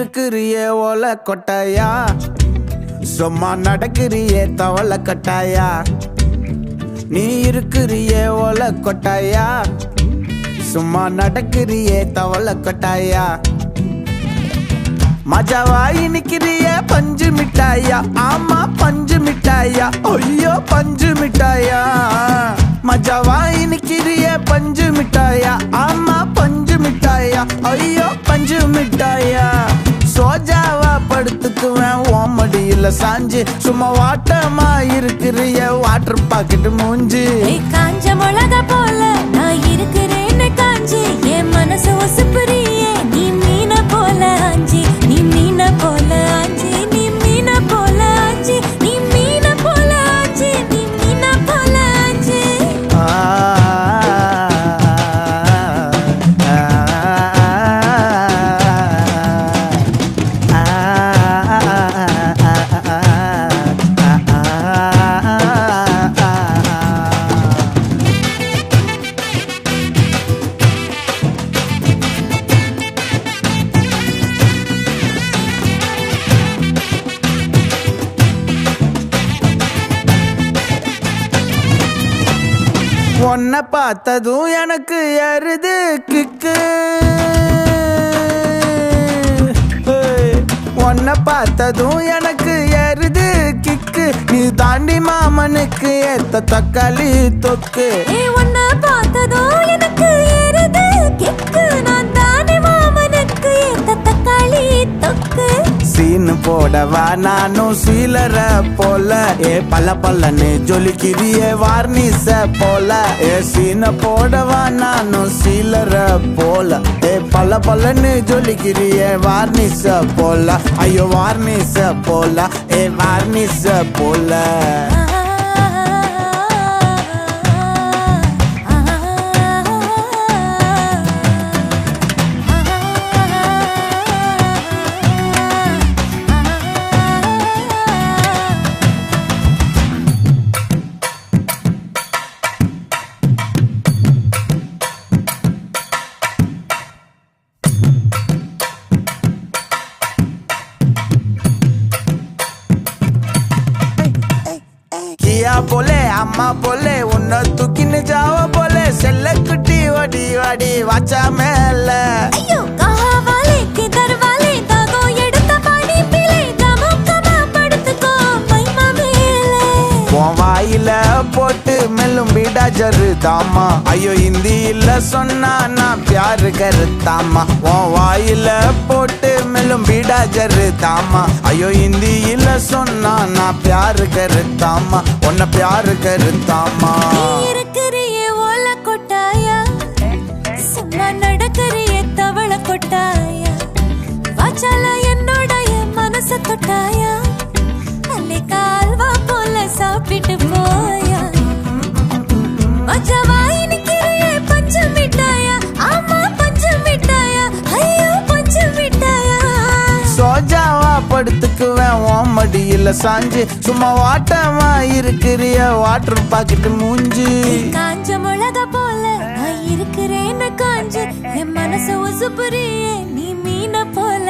இருக்கிறியே ஓல கொட்டாயா, சும்மா நடக்கிறியே தவள கட்டாயா. நீ இருக்கிறியே ஓல கொட்டாயா, சும்மா நடக்கிறியே தவள கொட்டாயா. மஜாவாயி நிக்கிறிய பஞ்சு மிட்டாயா, ஆமா பஞ்சு மிட்டாயா, ஐயோ பஞ்சு மிட்டாயா. மஜாவாயி நிக்கிறிய பஞ்சு மிட்டாயா, ஆமா பஞ்சு மிட்டாயா, ஐயோ பஞ்சு மிட்டாயா. சோஜாவா படுத்துக்குவேன் ஓமடியில சாஞ்சு, சும்மா வாட்டமா இருக்கிறிய வாட்டர் பாக்கெட் மூஞ்சி. காஞ்ச மிளகா போல நான் இருக்கிறேன்னு காஞ்சி, என் மனசு ஒசுப்புறியே நீ மீன போல ஆஞ்சி, நீ மீன போல ஆஞ்சி, நீ மீன போல ஆஞ்சி, நீ மீன போல ஆஞ்சி, நீ மீன போல ஆஞ்சி. உன்னை பார்த்ததும் எனக்கு ஏறுது கிக்கு, உன்னை பார்த்ததும் எனக்கு ஏறுது கிக்கு. நீ தாண்டி மாமனுக்கு ஏத்த தக்காளி தொக்கு. உன்னை பார்த்ததும் எனக்கு ஏறுது கிக்கு, நான் தாண்டி மாமனுக்கு ஏத்த தக்காளி தொக்கு. சீனு போடவா நானும் சீலர போல, பல்ல பல்லன்னு ஜொலிக்கிறிய வார்னிச போல. சீன போடவா நானும் சீலர போல, பல்ல பல்லன்னு ஜொலிக்கிறிய வார்னிச போல. ஐயோ வார்னிச போல, வார்னிச போல. கியா போலே அம்மா போலே உன்னை தூக்கின்னு ஜாவ போலே, செல்ல குட்டி ஓடி வாடி வாச்சா மேல. ஐயோ காவாலே கிதர் வாலே தாகோ எடுத்த பாடி பிளே, கமக்கமா படுத்துக்கோ மைமா மேலே. உன் வாயில போட்டு மெல்லும் பீடா ஜருதாமா, ஐயோ ஹிந்தியில சொன்னா நான் பியாரு கருத்தாமா. உன் வாயில போட்டு மெல்லும் பீடா ஜருதாமா, ஐயோ ஹிந்தியில சொன்னா நான் பியாரு கருத்தாமா, உன்னை பியாரு கருத்தாமா. இருக்கிறியே ஓல கொட்டாயா, சும்மா நடக்கிறியே தவள கொட்டாயா. வாச்சால என்னோடைய மனச தொட்டாயா, அல்லே கால்வா போல சாப்பிட்டு போயா. மஜாவாயி நிக்கிறியே பஞ்சு மிட்டாயா, ஆமா பஞ்சு மிட்டாயா, ஐயோ பஞ்சு மிட்டாயா. சோஜாவா படுத்துக்குவேன் ஓமடியில சாஞ்சு, சும்மா வாட்டமா இருக்கிறிய வாட்டர் பாக்கெட் மூஞ்சி. காஞ்ச மிளகா போல நான் இருக்கிறேன்னு காஞ்சு, என் மனசு உசுப்புறியே நீ மீன போல